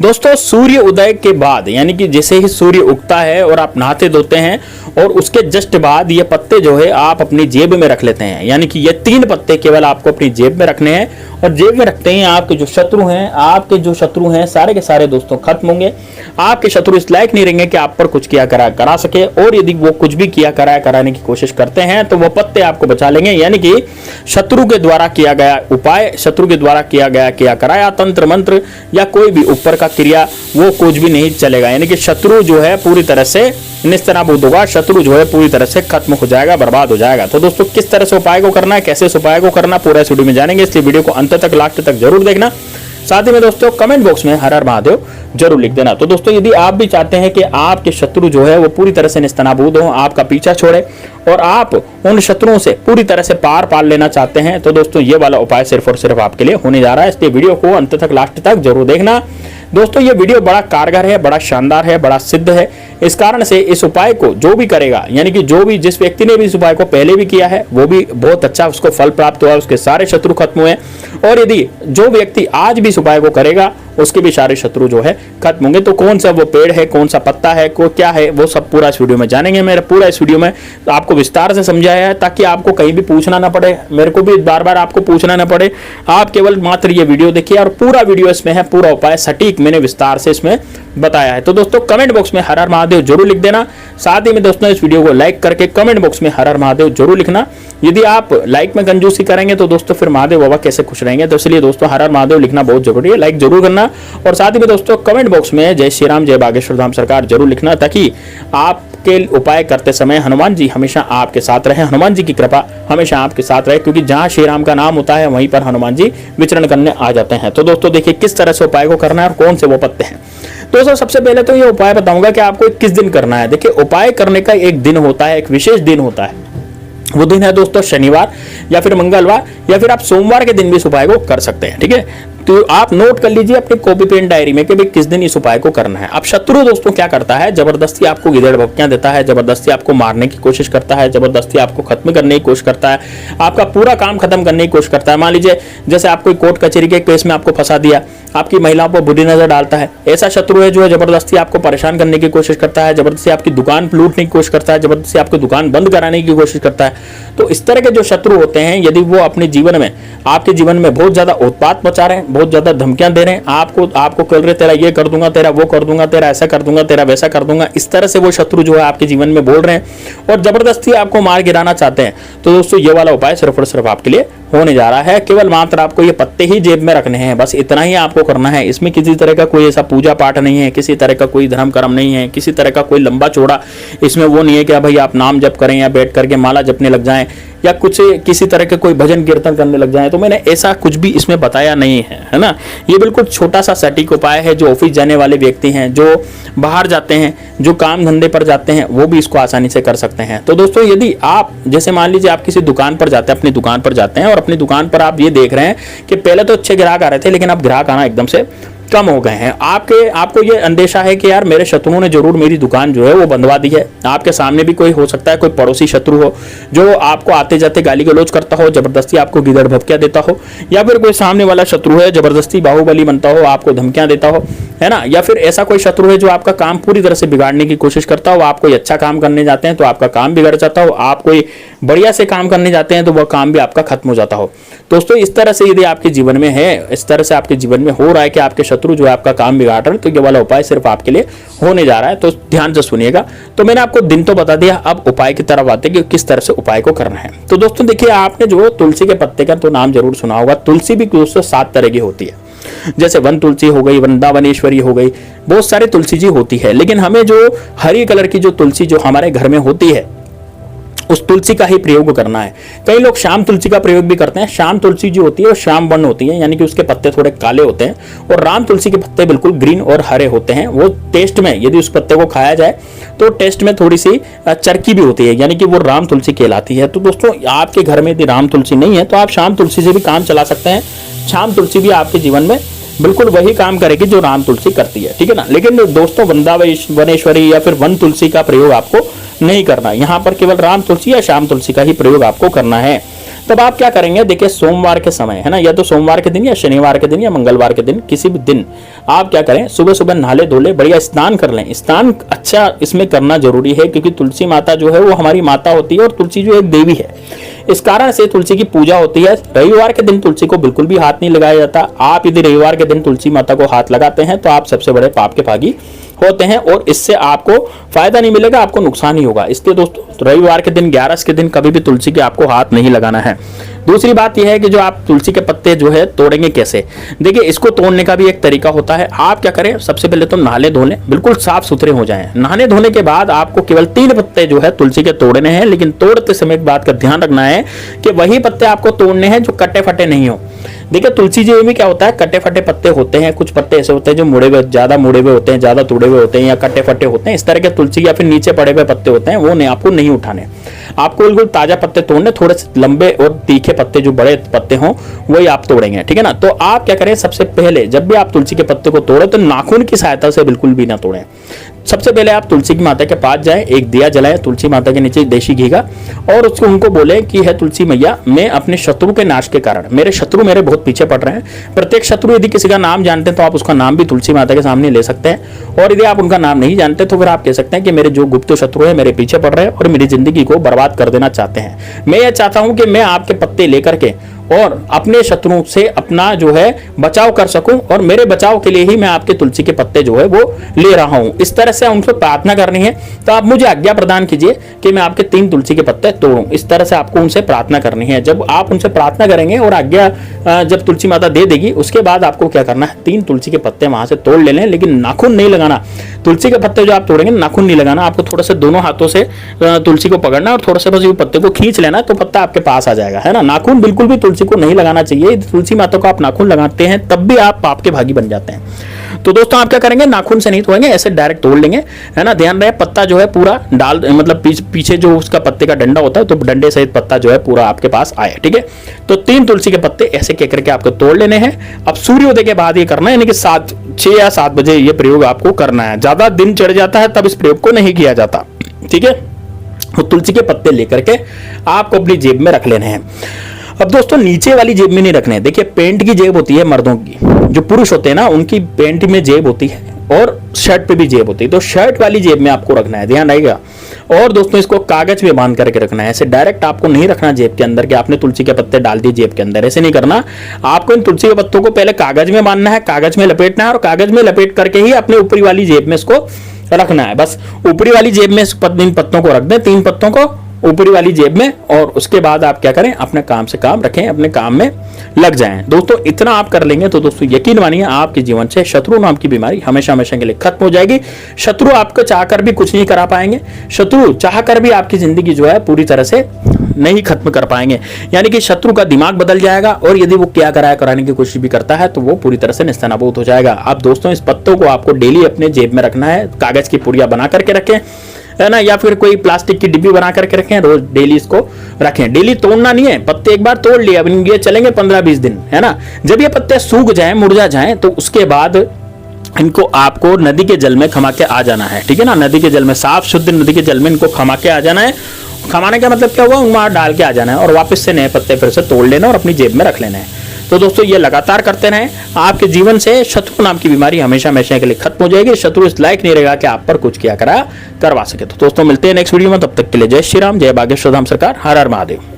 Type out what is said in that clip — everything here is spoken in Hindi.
दोस्तों सूर्य उदय के बाद यानी कि जैसे ही सूर्य उगता है और आप नहाते धोते हैं और उसके जस्ट बाद ये पत्ते जो है आप अपनी जेब में रख लेते हैं। यानी कि ये 3 पत्ते केवल आपको अपनी जेब में रखने हैं और जेब में रखते ही आपके जो शत्रु हैं सारे के सारे दोस्तों खत्म होंगे। आपके शत्रु इस लायक नहीं रहेंगे कि आप पर कुछ किया करा सके, और यदि वो कुछ भी किया कराने की कोशिश करते हैं तो वो पत्ते आपको बचा लेंगे। यानी कि शत्रु के द्वारा किया गया उपाय, शत्रु के द्वारा किया कराया तंत्र मंत्र या कोई भी ऊपर का क्रिया वो कुछ भी नहीं चलेगा। यानी कि शत्रु जो है पूरी तरह से निस्तानाबूद होगा, शत्रु जो है पूरी तरह से खत्म हो जाएगा, बर्बाद हो जाएगा। तो दोस्तों किस तरह से उपाय को करना है, कैसे इस उपाय को करना, पूरा इस वीडियो में जानेंगे, इसलिए वीडियो को अंत तक लास्ट तक जरूर देखना। साथ ही में दोस्तों कमेंट बॉक्स में हर हर महादेव जरूर लिख देना। तो दोस्तों यदि आप भी चाहते हैं कि आपके शत्रु जो है वो पूरी तरह से निस्तानाबूद हो, आपका पीछा छोड़े और आप उन शत्रुओं से पूरी तरह से पार लेना चाहते हैं, तो दोस्तों ये वाला उपाय सिर्फ और सिर्फ आपके लिए होने जा रहा है, इसलिए वीडियो को अंत तक लास्ट तक जरूर देखना। दोस्तों ये वीडियो बड़ा कारगर है, बड़ा शानदार है, बड़ा सिद्ध है। इस कारण से इस उपाय को जो भी करेगा, यानी कि जिस व्यक्ति ने भी इस उपाय को पहले भी किया है वो भी बहुत अच्छा उसको फल प्राप्त हुआ, उसके सारे शत्रु खत्म हुए। और यदि जो व्यक्ति आज भी इस उपाय को करेगा उसके भी सारे शत्रु जो है खत्म होंगे। तो कौन सा वो पेड़ है, कौन सा पत्ता है, को क्या है, वो सब पूरा इस वीडियो में जानेंगे। मेरा पूरा इस वीडियो में आपको विस्तार से समझाया है ताकि आपको कहीं भी पूछना ना पड़े, मेरे को भी बार बार आपको पूछना ना पड़े। आप केवल मात्र ये वीडियो देखिए और पूरा वीडियो इसमें है, पूरा उपाय सटीक मैंने विस्तार से इसमें बताया है। तो दोस्तों कमेंट बॉक्स में हर हर महादेव जरूर लिख देना। साथ ही में दोस्तों इस वीडियो को लाइक करके कमेंट बॉक्स में हर हर महादेव जरूर लिखना। यदि आप लाइक में कंजूसी करेंगे तो दोस्तों फिर महादेव बाबा कैसे खुश रहेंगे, तो इसलिए दोस्तों हर हर महादेव लिखना बहुत जरूरी है, लाइक जरूर करना। और साथ ही में दोस्तों कमेंट बॉक्स में जय श्री राम, जय बागेश्वर धाम सरकार जरूर लिखना, ताकि आपके उपाय करते समय हनुमान जी हमेशा आपके साथ रहे, हनुमान जी की कृपा हमेशा आपके साथ रहे, क्योंकि जहां श्री राम का नाम होता है वहीं पर हनुमान जी विचरण करने आ जाते हैं। तो दोस्तों देखिए किस तरह से उपाय को करना है और कौन से वो पत्ते हैं। दोस्तों सबसे पहले तो ये उपाय बताऊंगा कि आपको किस दिन करना है। देखिए उपाय करने का एक दिन होता है, एक विशेष दिन होता है। वो दिन है दोस्तों शनिवार या फिर मंगलवार या फिर आप सोमवार के दिन भी इस उपाय को कर सकते हैं। ठीक है, तो आप नोट कर लीजिए अपनी कॉपी पेन डायरी में कि भाई किस दिन इस उपाय को करना है। अब शत्रु दोस्तों क्या करता है, जबरदस्ती आपको गिदड़ भपकियां देता है, जबरदस्ती आपको मारने की कोशिश करता है, जबरदस्ती आपको खत्म करने की कोशिश करता है, आपका पूरा काम खत्म करने की कोशिश करता है। मान लीजिए जैसे आपको कोर्ट कचहरी के केस में आपको फंसा दिया, आपकी महिलाओं पर बुरी नजर डालता है, ऐसा शत्रु है जो है जबरदस्ती आपको परेशान करने की कोशिश करता है, जबरदस्ती आपकी दुकान लूटने की कोशिश करता है, जबरदस्ती आपकी दुकान बंद कराने की कोशिश करता है। तो इस तरह के जो शत्रु होते हैं, यदि वो अपने जीवन में आपके जीवन में बहुत ज्यादा उत्पात मचा रहे हैं, बहुत ज्यादा धमकियां दे रहे हैं, आपको कह रहे तेरा ये कर दूंगा, तेरा वो कर दूंगा, तेरा ऐसा कर दूंगा, तेरा वैसा कर दूंगा, इस तरह से वो शत्रु जो है आपके जीवन में बोल रहे हैं और जबरदस्ती आपको मार गिराना चाहते हैं, तो दोस्तों ये वाला उपाय सिर्फ और सिर्फ आपके लिए होने जा रहा है। केवल मात्र आपको ये पत्ते ही जेब में रखने हैं, बस इतना ही आपको करना है। इसमें किसी तरह का कोई ऐसा पूजा पाठ नहीं है, किसी तरह का कोई धर्म कर्म नहीं है, किसी तरह का कोई लंबा चौड़ा इसमें वो नहीं है कि भाई आप नाम जप करें या बैठ करके माला जपने लग जाएं या कुछ किसी तरह के कोई भजन कीर्तन करने लग जाएं। तो मैंने ऐसा कुछ भी इसमें बताया नहीं है ना। ये बिल्कुल छोटा सा सटीक उपाय है, जो ऑफिस जाने वाले व्यक्ति हैं, जो बाहर जाते हैं, जो काम धंधे पर जाते हैं, वो भी इसको आसानी से कर सकते हैं। तो दोस्तों यदि आप जैसे मान लीजिए आप किसी दुकान पर जाते हैं, अपनी दुकान पर जाते हैं और अपनी दुकान पर आप ये देख रहे हैं कि पहले तो अच्छे ग्राहक आ रहे थे लेकिन अब ग्राहक आना एकदम से कम हो गए हैं। आपको ये अंदेशा है कि यार मेरे शत्रुओं ने जरूर मेरी दुकान जो है वो बंधवा दी है। आपके सामने भी कोई हो सकता है, कोई पड़ोसी शत्रु हो जो आपको आते जाते गाली गलौज करता हो, जबरदस्ती आपको गिदड़ भपकियां देता हो, या फिर कोई सामने वाला शत्रु है जबरदस्ती बाहुबली बनता हो, आपको धमकियां देता हो, है ना। या फिर ऐसा कोई शत्रु है जो आपका काम पूरी तरह से बिगाड़ने की कोशिश करता हो। आप कोई अच्छा काम करने जाते हैं तो आपका काम बिगड़ जाता हो, आप कोई बढ़िया से काम करने जाते हैं तो वह काम भी आपका खत्म हो जाता हो। दोस्तों इस तरह से यदि आपके जीवन में है, इस तरह से आपके जीवन में हो रहा है कि आपके शत्रु जो है आपका काम बिगाड़ रहे हैं, तो ये वाला उपाय सिर्फ आपके लिए होने जा रहा है। तो ध्यान से सुनिएगा। तो मैंने आपको दिन तो बता दिया, अब उपाय की तरफ आते हैं कि किस तरह से उपाय को करना है। तो दोस्तों देखिए आपने जो तुलसी के पत्ते का तो नाम जरूर सुना होगा। तुलसी भी दोस्तों 7 तरह की होती है, जैसे वन तुलसी हो गई, वृंदावनेश्वरी हो गई, बहुत सारी तुलसी जी होती है। लेकिन हमें जो हरी कलर की जो तुलसी जो हमारे घर में होती है उस तुलसी का ही प्रयोग करना है। कई लोग श्याम तुलसी का प्रयोग भी करते हैं। श्याम तुलसी जो होती है वो श्याम वर्ण होती है, यानी कि उसके पत्ते थोड़े काले होते हैं, और राम तुलसी के पत्ते बिल्कुल ग्रीन और हरे होते हैं। वो टेस्ट में यदि उस पत्ते को खाया जाए तो टेस्ट में थोड़ी सी चरकी भी होती है, यानी कि वो राम तुलसी कहलाती है। तो दोस्तों आपके घर में यदि राम तुलसी नहीं है तो आप श्याम तुलसी से भी काम चला सकते हैं। श्याम तुलसी भी आपके जीवन में बिल्कुल वही काम करेगी जो राम तुलसी करती है, ठीक है ना। लेकिन दोस्तों वृंदावनेश्वरी या फिर वन तुलसी का प्रयोग आपको नहीं करना। यहाँ पर केवल राम तुलसी या श्याम तुलसी का ही प्रयोग आपको करना है। तब आप क्या करेंगे, देखिए सोमवार के समय है ना, या तो सोमवार के दिन या शनिवार के दिन या मंगलवार के दिन, किसी भी दिन आप क्या करें, सुबह सुबह नहाले धोले बढ़िया स्नान कर लें। स्नान अच्छा इसमें करना जरूरी है, क्योंकि तुलसी माता जो है वो हमारी माता होती है और तुलसी जो एक देवी है, इस कारण से तुलसी की पूजा होती है। रविवार के दिन तुलसी को बिल्कुल भी हाथ नहीं लगाया जाता। आप यदि रविवार के दिन तुलसी माता को हाथ लगाते हैं तो आप सबसे बड़े पाप के भागी होते हैं और इससे आपको फायदा नहीं मिलेगा, आपको नुकसान ही होगा। इसलिए दोस्तों रविवार के दिन 11 के दिन कभी भी तुलसी के आपको हाथ नहीं लगाना है। दूसरी बात यह है कि जो आप तुलसी के पत्ते जो है तोड़ेंगे कैसे, देखिए इसको तोड़ने का भी एक तरीका होता है। आप क्या करें, सबसे पहले तो नहाले धोले, बिल्कुल साफ सुथरे हो जाएं। नहाने धोने के बाद आपको केवल 3 पत्ते जो है तुलसी के तोड़ने हैं, लेकिन तोड़ते समय एक बात का ध्यान रखना है कि वही पत्ते आपको तोड़ने हैं जो कटे फटे नहीं हो। देखिए तुलसी जी में क्या होता है, कटे फटे पत्ते होते हैं, कुछ पत्ते ऐसे होते हैं जो मुड़े हुए, ज्यादा मुड़े हुए होते हैं, ज्यादा तोड़े हुए होते हैं या कटे फटे होते हैं। इस तरह के तुलसी या फिर नीचे पड़े हुए पत्ते होते हैं, वो नहीं, आपको नहीं उठाने। आपको बिल्कुल ताजा पत्ते तोड़ने, थोड़े से लंबे और तीखे पत्ते जो बड़े पत्ते हों वही आप तोड़ेंगे, ठीक है ना। तो आप क्या करें, सबसे पहले जब भी आप तुलसी के पत्ते को तोड़े तो नाखून की सहायता से बिल्कुल भी ना तोड़ें। सबसे पहले आप तुलसी की माता के पास जाएं, एक दिया जलाएं तुलसी माता के नीचे देशी घी का, और उसको उनको बोले कि है तुलसी मैया, मैं अपने शत्रु के नाश के कारण, मेरे शत्रु मेरे बहुत पीछे पड़ रहे हैं। प्रत्येक शत्रु यदि किसी का नाम जानते हैं तो आप उसका नाम भी तुलसी माता के सामने ले सकते हैं, और यदि आप उनका नाम नहीं जानते तो फिर आप कह सकते हैं कि मेरे जो गुप्त शत्रु है मेरे पीछे पड़ रहे हैं और मेरी जिंदगी को बर्बाद कर देना चाहते हैं। मैं यह चाहता हूं कि मैं आपके पत्ते लेकर के और अपने शत्रुओं से अपना जो है बचाव कर सकूं, और मेरे बचाव के लिए ही मैं आपके तुलसी के पत्ते जो है वो ले रहा हूं। इस तरह से उनसे प्रार्थना करनी है। तो आप मुझे आज्ञा प्रदान कीजिए कि मैं आपके 3 तुलसी के पत्ते तोड़ूं। इस तरह से आपको उनसे प्रार्थना करनी है। जब आप उनसे प्रार्थना करेंगे और आज्ञा जब तुलसी माता दे देगी, उसके बाद आपको क्या करना है, 3 तुलसी के पत्ते वहां से तोड़ लेने, लेकिन नाखून नहीं लगाना। तुलसी के पत्ते जो आप तोड़ेंगे नाखून नहीं लगाना, आपको थोड़ा सा दोनों हाथों से तुलसी को पकड़ना और थोड़ा सा बस पत्ते को खींच लेना, तो पत्ता आपके पास आ जाएगा, है ना। नाखून बिल्कुल भी तुलसी को नहीं लगाना चाहिए। तुलसी माता को आप नाखून लगाते हैं तब भी आप पाप के भागी बन जाते हैं। तो दोस्तों आप क्या करेंगे, नाखून से नहीं तोड़ेंगे, ऐसे डायरेक्ट तोड़ लेंगे, है ना। ध्यान रहे पत्ता जो है पूरा डाल, मतलब पीछे जो उसका पत्ते का डंडा होता है, तो डंडे सहित पत्ता जो है पूरा आपके पास आए, ठीक है। तो 3 तुलसी के पत्ते ऐसे कह करके आपको तोड़ लेने हैं। अब सूर्योदय के बाद ये करना है, यानी कि 6 या 7 बजे ये प्रयोग आपको करना है। ज्यादा दिन चढ़ जाता है तब इस प्रयोग को नहीं किया जाता, ठीक है। तो तुलसी के पत्ते लेकर के आपको अपनी जेब में रख लेने हैं। अब दोस्तों नीचे वाली जेब में नहीं रखने हैं। देखिए पेंट की जेब होती है मर्दों की, जो पुरुष होते हैं ना उनकी पेंट में जेब होती है और शर्ट पे भी जेब होती है, तो शर्ट वाली जेब में आपको रखना है, ध्यान रहेगा। और दोस्तों इसको कागज में बांध करके रखना है, ऐसे डायरेक्ट आपको नहीं रखना जेब के अंदर कि आपने तुलसी के पत्ते डाल दिए जेब के अंदर, ऐसे नहीं करना। आपको इन तुलसी के पत्तों को पहले कागज में बांधना है, कागज में लपेटना है और कागज में लपेट करके ही अपने ऊपरी वाली जेब में इसको रखना है। बस ऊपरी वाली जेब में इन पत्तों को रख दें, 3 पत्तों को ऊपरी वाली जेब में, और उसके बाद आप क्या करें, अपने काम से काम रखें, अपने काम में लग जाएं। दोस्तों इतना आप कर लेंगे तो दोस्तों यकीन मानिए आपके जीवन से शत्रु नाम की बीमारी हमेशा हमेशा के लिए खत्म हो जाएगी। शत्रु आपको चाहकर भी कुछ नहीं करा पाएंगे, शत्रु चाहकर भी आपकी जिंदगी जो है पूरी तरह से नहीं खत्म कर पाएंगे। यानी कि शत्रु का दिमाग बदल जाएगा, और यदि वो क्या कराने की कोशिश भी करता है तो वो पूरी तरह से निस्तानाबूद हो जाएगा। अब दोस्तों इस पत्तों को आपको डेली अपने जेब में रखना है, कागज की पुड़िया बना करके रखें, है ना, या फिर कोई प्लास्टिक की डिब्बी बना करके रखें, रोज डेली इसको रखें। डेली तोड़ना नहीं है, पत्ते एक बार तोड़ लिए, अब ये चलेंगे 15-20 दिन, है ना। जब ये पत्ते सूख जाएं, मुरझा जाएं, तो उसके बाद इनको आपको नदी के जल में खमा के आ जाना है, ठीक है ना। नदी के जल में, साफ शुद्ध नदी के जल में इनको खमा के आ जाना है। खमाने का मतलब क्या हुआ, उनमें डाल के आ जाना है और वापस से नए पत्ते फिर से तोड़ लेना और अपनी जेब में रख लेना है। तो दोस्तों ये लगातार करते रहें, आपके जीवन से शत्रु नाम की बीमारी हमेशा हमेशा के लिए खत्म हो जाएगी। शत्रु इस लायक नहीं रहेगा कि आप पर कुछ किया करवा सके। तो दोस्तों मिलते हैं नेक्स्ट वीडियो में, तब तक के लिए जय श्री राम, जय बागेश्वर धाम सरकार, हर हर महादेव।